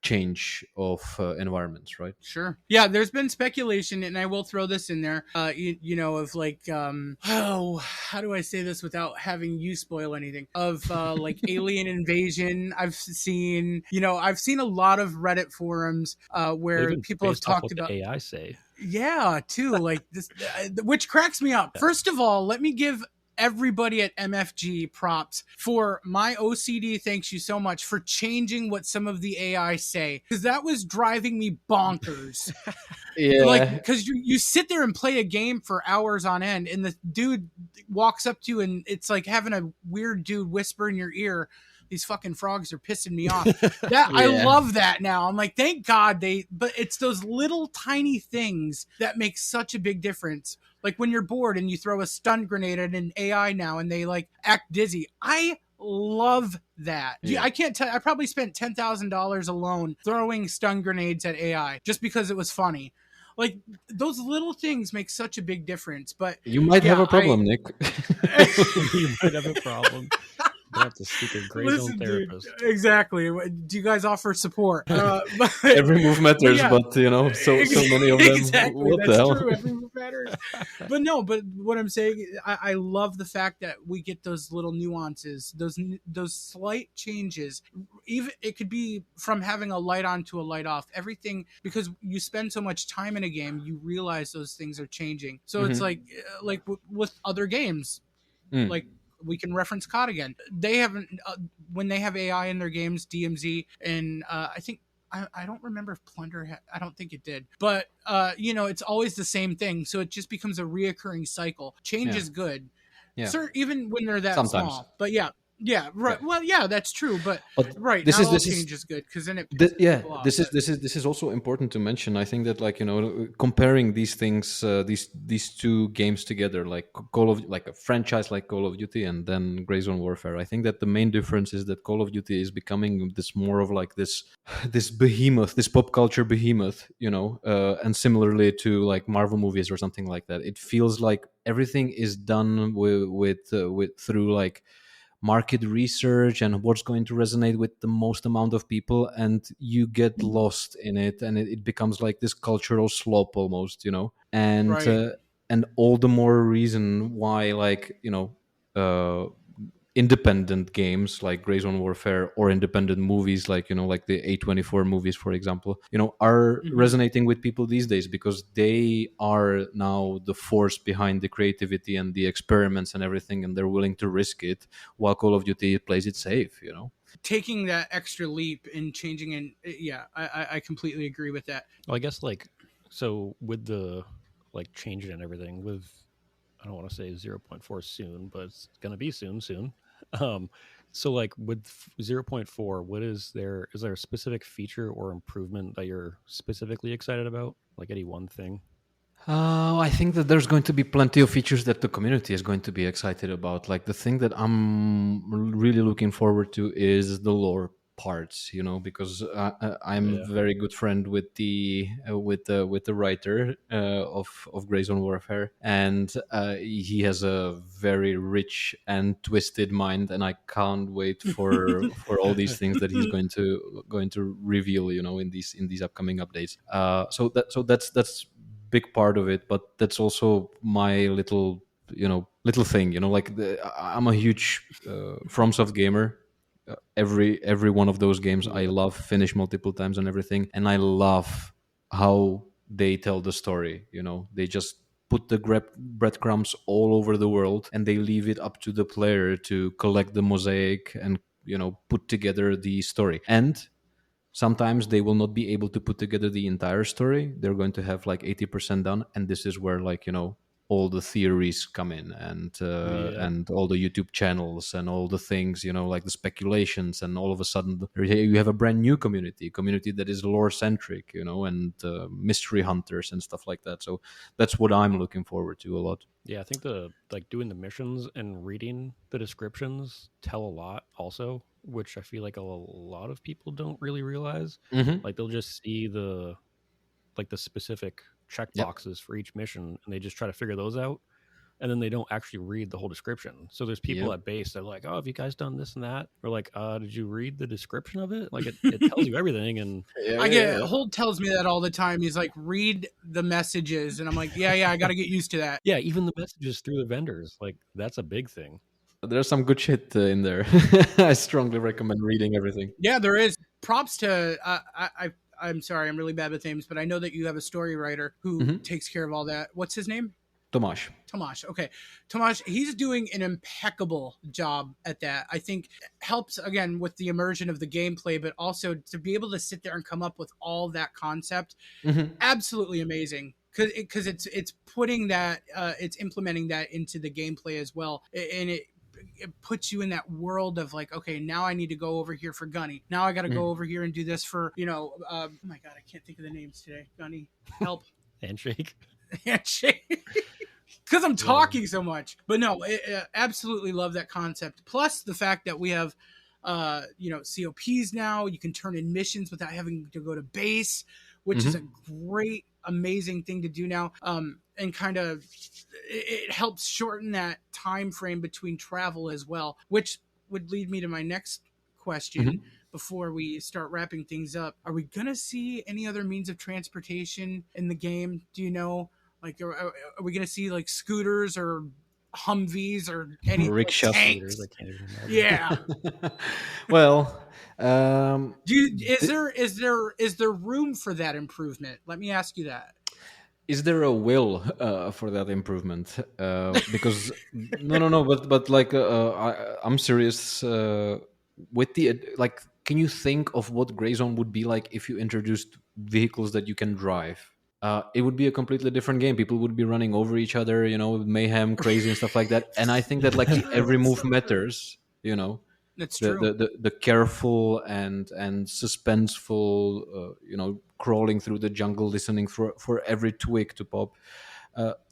change of environments, right? Sure. Yeah, there's been speculation, and I will throw this in there. Of like, how do I say this without having you spoil anything? Of like alien invasion. I've seen a lot of Reddit forums where Even people have based off talked what about. the AI say. Yeah, too. Like this, which cracks me up. First of all, let me give everybody at MFG props for my OCD. Thanks you so much for changing what some of the AI say, because that was driving me bonkers. Yeah, like, because you sit there and play a game for hours on end, and the dude walks up to you, and it's like having a weird dude whisper in your ear, these fucking frogs are pissing me off. I love that now. I'm like, thank God but it's those little tiny things that make such a big difference. Like when you're bored and you throw a stun grenade at an AI now and they like act dizzy. I love that. Yeah. I can't tell. I probably spent $10,000 alone throwing stun grenades at AI just because it was funny. Like those little things make such a big difference. But you might have a problem, Nick. You might have a problem. You have to seek a Grey Zone therapist. Dude, exactly. Do you guys offer support? Every move matters, but so many of them. Exactly. What That's the hell? true. Every move matters. But what I'm saying, I love the fact that we get those little nuances, those slight changes. Even it could be from having a light on to a light off. Everything, because you spend so much time in a game, you realize those things are changing. So it's like with other games, like. We can reference COD again. They haven't when they have AI in their games, DMZ, and I think I don't remember if Plunder. I don't think it did, but it's always the same thing. So it just becomes a reoccurring cycle. Change is good, even when they're that Sometimes. small. But yeah, right. Well, yeah, that's true. But right, this not all is change is good, because then it. This is also important to mention. I think that comparing these things, these two games together, like a franchise like Call of Duty and then Grey Zone Warfare. I think that the main difference is that Call of Duty is becoming this more of like this behemoth, this pop culture behemoth, and similarly to like Marvel movies or something like that. It feels like everything is done with through like market research and what's going to resonate with the most amount of people, and you get lost in it, and it becomes like this cultural slop almost, and Right. and all the more reason why independent games like Gray Zone Warfare or independent movies like like the A24 movies, for example, are resonating with people these days because they are now the force behind the creativity and the experiments and everything, and they're willing to risk it, while Call of Duty plays it safe. Taking that extra leap and changing, and yeah, I completely agree with that. Well, I guess so with the changing and everything with, I don't want to say 0.4 soon, but it's going to be soon. So with 0.4, is there a specific feature or improvement that you're specifically excited about? Like any one thing? I think that there's going to be plenty of features that the community is going to be excited about. Like the thing that I'm really looking forward to is the lore parts, because I'm Yeah. very good friend with the writer of Gray Zone Warfare, and he has a very rich and twisted mind, and I can't wait for all these things that he's going to reveal, in these upcoming updates. So that's big part of it, but that's also my little thing, I'm a huge FromSoft gamer. Every one of those games I Yeah. love, finish multiple times and everything, and I love how they tell the story. They just put the breadcrumbs all over the world, and they leave it up to the player to collect the mosaic and put together the story. And sometimes they will not be able to put together the entire story. They're going to have like 80% done, and this is where all the theories come in, Yeah. and all the YouTube channels and all the things, like the speculations, and all of a sudden you have a brand new community that is lore centric, and mystery hunters and stuff like that. So that's what I'm looking forward to a lot. Yeah, I think doing the missions and reading the descriptions tell a lot also, which I feel like a lot of people don't really realize. Mm-hmm. Like they'll just see the specific check Yep. boxes for each mission, and they just try to figure those out, and then they don't actually read the whole description. So there's people Yep. at base that are like, "Oh, have you guys done this and that?" Or like, "Did you read the description of it?" Like it tells you everything, and Holt tells me that all the time. He's like, read the messages, and I'm like, yeah, I got to get used to that. yeah, even the messages through the vendors, like that's a big thing. There's some good shit in there. I strongly recommend reading everything. Yeah, there is. Props to I'm sorry, I'm really bad with names, but I know that you have a story writer who takes care of all that. What's his name? Tomasz. Okay. Tomasz, he's doing an impeccable job at that. I think helps, again, with the immersion of the gameplay, but also to be able to sit there and come up with all that concept. Absolutely amazing. Because it's putting that, it's implementing that into the gameplay as well. And it puts you in that world of like, okay, now I need to go over here for Gunny. Now I got to go over here and do this for, oh my God, I can't think of the names today. Gunny, help. Handshake. Handshake. Because I'm talking so much. But no, absolutely love that concept. Plus the fact that we have, COPs now. You can turn in missions without having to go to base, which is a great, amazing thing to do now. And kind of, it helps shorten that time frame between travel as well, which would lead me to my next question. Before we start wrapping things up, are we going to see any other means of transportation in the game? Do you know? Like, are we going to see like scooters or Humvees or any rickshaw tanks? I can't even imagine. Yeah. Well, is there room for that improvement? Let me ask you that. Is there a will for that improvement? Because no, but like I'm serious. With the can you think of what Gray Zone would be like if you introduced vehicles that you can drive? It would be a completely different game. People would be running over each other, mayhem, crazy, and stuff like that. And I think that every move matters. That's the, true. the careful and suspenseful, crawling through the jungle, listening for every twig to pop.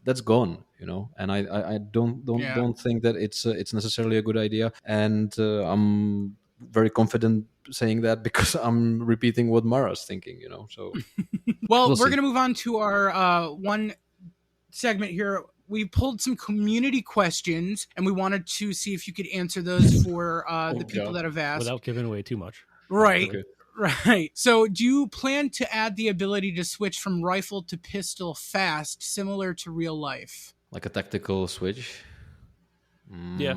That's gone, and I don't think that it's necessarily a good idea. And I'm very confident saying that because I'm repeating what Mara's thinking, So well, we'll we're see. gonna move on to our one segment here. We pulled some community questions, and we wanted to see if you could answer those for the people that have asked. Without giving away too much. Right. Okay. Right. So, do you plan to add the ability to switch from rifle to pistol fast, similar to real life? Like a tactical switch? Yeah.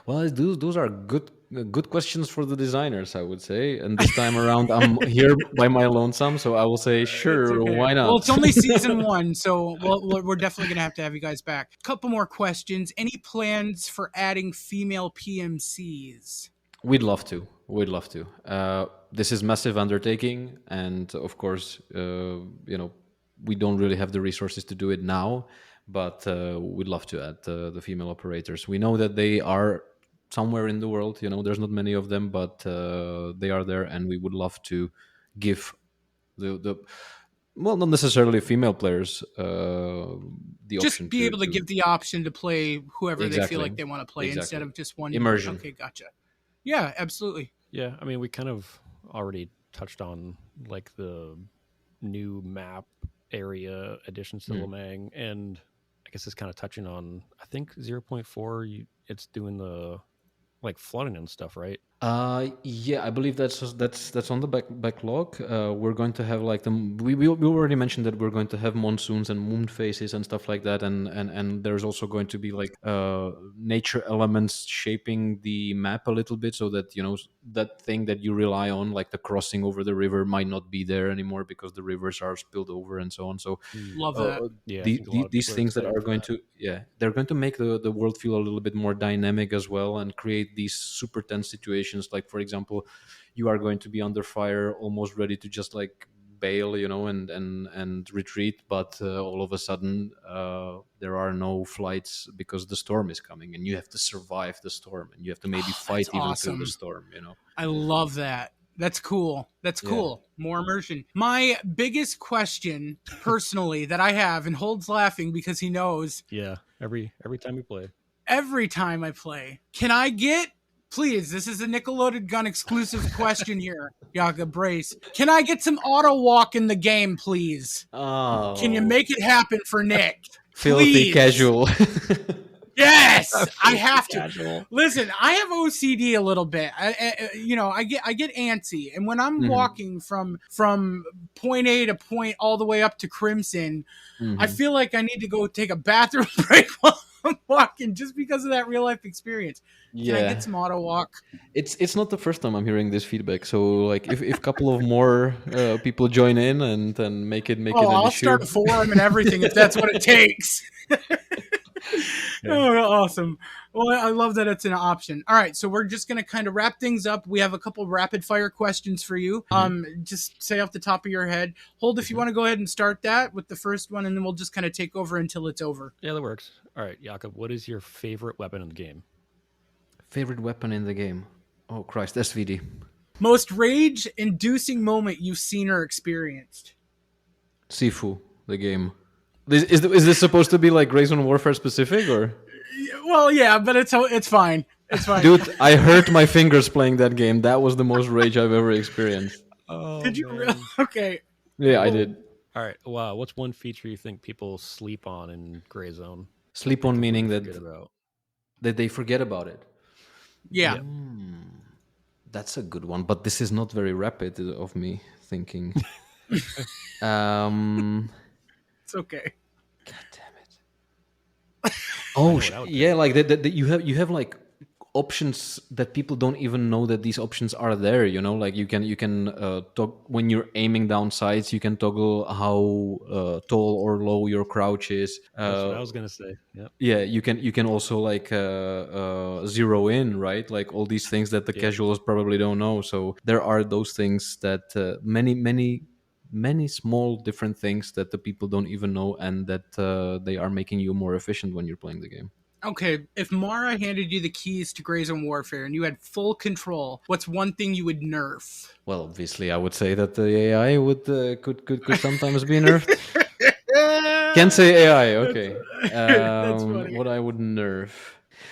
Well, those are good questions for the designers, I would say. And this time around, I'm here by my lonesome, so I will say, It's sure, okay. why not? Well, it's only season 1, so we're definitely going to have you guys back. Couple more questions. Any plans for adding female PMCs? We'd love to. We'd love to. This is massive undertaking, and of course, we don't really have the resources to do it now. But we'd love to add the female operators. We know that they are somewhere in the world. There's not many of them, but they are there, and we would love to give the well, not necessarily female players the Just option be able to give the option to play whoever they feel like they want to play instead of just one immersion. Okay, gotcha. Yeah, absolutely. Yeah, I mean, we kind of already touched on like the new map area additions to Lemang, and I guess it's kind of touching on, I think 0.4, it's doing the like flooding and stuff, right? Yeah, I believe that's on the backlog. We're going to have like we already mentioned that we're going to have monsoons and moon phases and stuff like that, and there's also going to be like nature elements shaping the map a little bit, so that that thing that you rely on, like the crossing over the river, might not be there anymore because the rivers are spilled over and so on. So love that. Yeah, these things that are going to they're going to make the world feel a little bit more dynamic as well, and create these super tense situations. Like, for example, you are going to be under fire, almost ready to just like bail, and retreat, but all of a sudden there are no flights because the storm is coming, and you have to survive the storm, and you have to maybe fight even through the storm. I love that. That's cool. That's cool. More immersion. My biggest question, personally, that I have, and Hold's laughing because he knows. Yeah, every time we play. Every time I play, can I get? Please, this is a Nickelodeon Gun exclusive question here. Jakub, brace. Can I get some auto walk in the game, please? Oh, can you make it happen for Nick? Filthy casual. Yes, I have to. Listen, I have OCD a little bit. I get antsy, and when I'm walking from point A to point all the way up to Crimson, I feel like I need to go take a bathroom break while I'm walking, just because of that real life experience. Can I get some auto walk? It's not the first time I'm hearing this feedback. So like, if a couple of more people join in and make it an I'll issue. start a forum and everything if that's what it takes. Oh, awesome. Well, I love that it's an option. All right, so we're just going to kind of wrap things up. We have a couple rapid fire questions for you. Just say off the top of your head. Hold, if you want to go ahead and start that with the first one, and then we'll just kind of take over until it's over. Yeah, that works. All right, Jakub, what is your favorite weapon in the game? Favorite weapon in the game? Oh, Christ, SVD. Most rage-inducing moment you've seen or experienced? Sifu, the game. Is this supposed to be like Grayzone Warfare specific, or? Well, yeah, but it's fine. It's fine. Dude, I hurt my fingers playing that game. That was the most rage I've ever experienced. Oh, did you really? Okay. Yeah, I did. All right. Wow. What's one feature you think people sleep on in Grayzone? Sleep on meaning that they forget about it. Yeah. That's a good one, but this is not very rapid of me thinking. It's okay. God damn it! Oh, yeah, like that. You have like options that people don't even know that these options are there. Like you can when you're aiming down sights, you can toggle how tall or low your crouch is. That's what I was gonna say. Yep. Yeah, you can also like zero in, right? Like all these things that the casuals probably don't know. So there are those things that many small different things that the people don't even know, and that they are making you more efficient when you're playing the game. Okay, if Mara handed you the keys to Grayzone Warfare and you had full control, what's one thing you would nerf? Well, obviously, I would say that the AI could sometimes be nerfed. Can't say AI. Okay. That's funny. What I would nerf.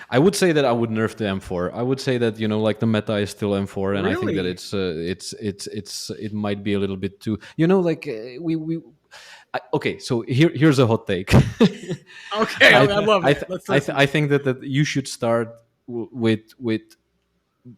I would say that I would nerf the M4. I would say that like the meta is still M4, and really? I think that it might be a little bit too. Like okay, so here's a hot take. Okay, I love it. I think that you should start with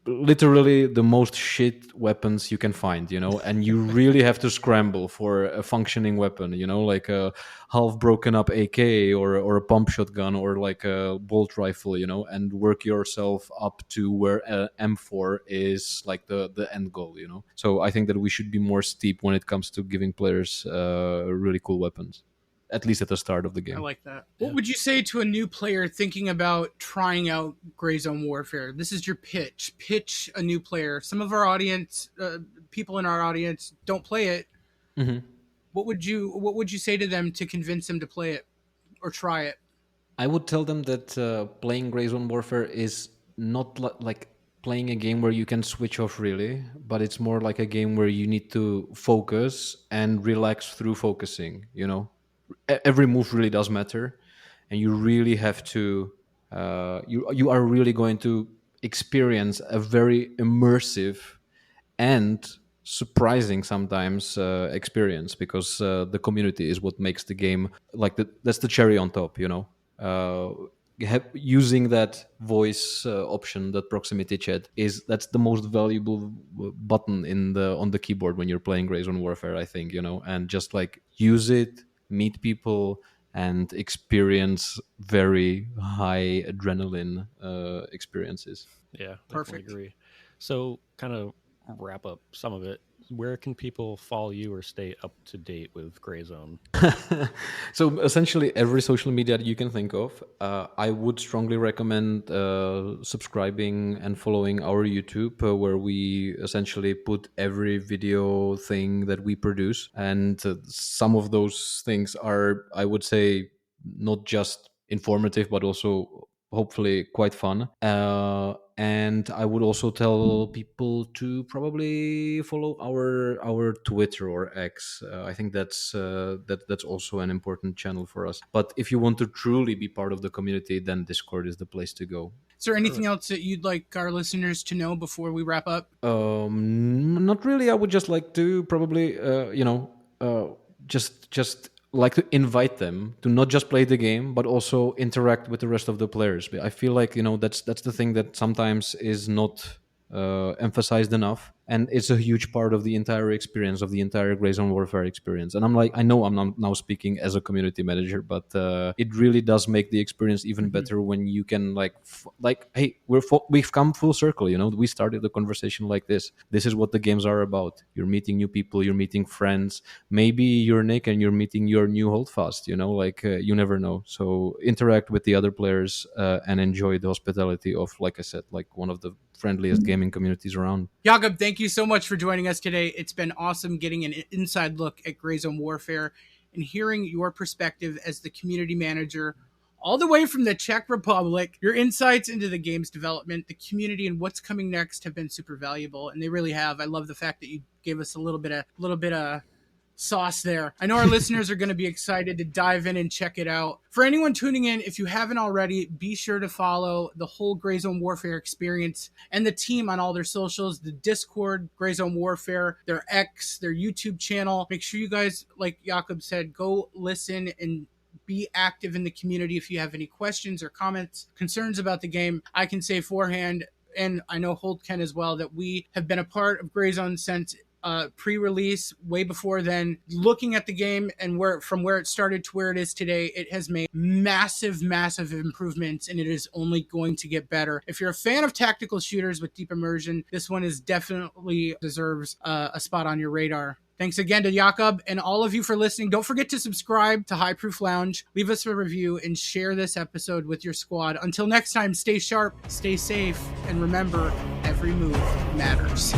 literally the most shit weapons you can find, you know, and you really have to scramble for a functioning weapon, you know, like a half broken up AK or a pump shotgun or like a bolt rifle, you know, and work yourself up to where M4 is like the end goal, you know. So I think that we should be more steep when it comes to giving players really cool weapons, at least at the start of the game. I like that. What would you say to a new player thinking about trying out Gray Zone Warfare? This is your pitch. Pitch a new player. Some of our audience, people in our audience, don't play it. Mm-hmm. What would you say to them to convince them to play it or try it? I would tell them that playing Gray Zone Warfare is not like playing a game where you can switch off really, but it's more like a game where you need to focus and relax through focusing, you know. Every move really does matter, and you really have to you are really going to experience a very immersive and surprising sometimes experience, because the community is what makes the game like that's the cherry on top, you know. Using that voice option, that proximity chat, that's the most valuable button on the keyboard when you're playing Gray Zone Warfare, I think, you know. And just like use it, meet people, and experience very high adrenaline experiences. Yeah, Perfect. definitely agree. So, kind of wrap up some of it. Where can people follow you or stay up to date with Gray Zone? So essentially every social media that you can think of. I would strongly recommend subscribing and following our YouTube, where we essentially put every video thing that we produce. And some of those things are, I would say, not just informative, but also hopefully quite fun. And I would also tell people to probably follow our Twitter or X. I think that's also an important channel for us. But if you want to truly be part of the community, then Discord is the place to go. Is there anything else that you'd like our listeners to know before we wrap up? Not really. I would just like to probably just like to invite them to not just play the game, but also interact with the rest of the players. I feel like, you know, that's the thing that sometimes is not emphasized enough, and it's a huge part of the entire experience, of the entire Gray Zone Warfare experience. And I know I'm now speaking as a community manager, but it really does make the experience even better when you can hey, we've come full circle, you know. We started the conversation like this. This is what the games are about. You're meeting new people, you're meeting friends. Maybe you're Nick and you're meeting your new holdfast, you know, you never know. So interact with the other players and enjoy the hospitality of, like I said, like one of the friendliest gaming communities around. Jakub, thank you so much for joining us today. It's been awesome getting an inside look at Gray Zone Warfare and hearing your perspective as the community manager all the way from the Czech Republic. Your insights into the game's development, the community, and what's coming next have been super valuable, and they really have. I love the fact that you gave us a little bit of sauce there. I know our listeners are going to be excited to dive in and check it out. For anyone tuning in, if you haven't already, be sure to follow the whole Gray Zone Warfare experience and the team on all their socials, the Discord, Gray Zone Warfare, their X, their YouTube channel. Make sure you guys, like Jakub said, go listen and be active in the community. If you have any questions or comments, concerns about the game, I can say beforehand, and I know Holt can as well, that we have been a part of Gray Zone since pre-release, way before then. Looking at the game and from where it started to where it is today, it has made massive improvements, and it is only going to get better. If you're a fan of tactical shooters with deep immersion, this one is definitely deserves a spot on your radar. Thanks again to Jakub and all of you for listening. Don't forget to subscribe to High Proof Lounge, leave us a review, and share this episode with your squad. Until next time, stay sharp, stay safe, and remember, every move matters.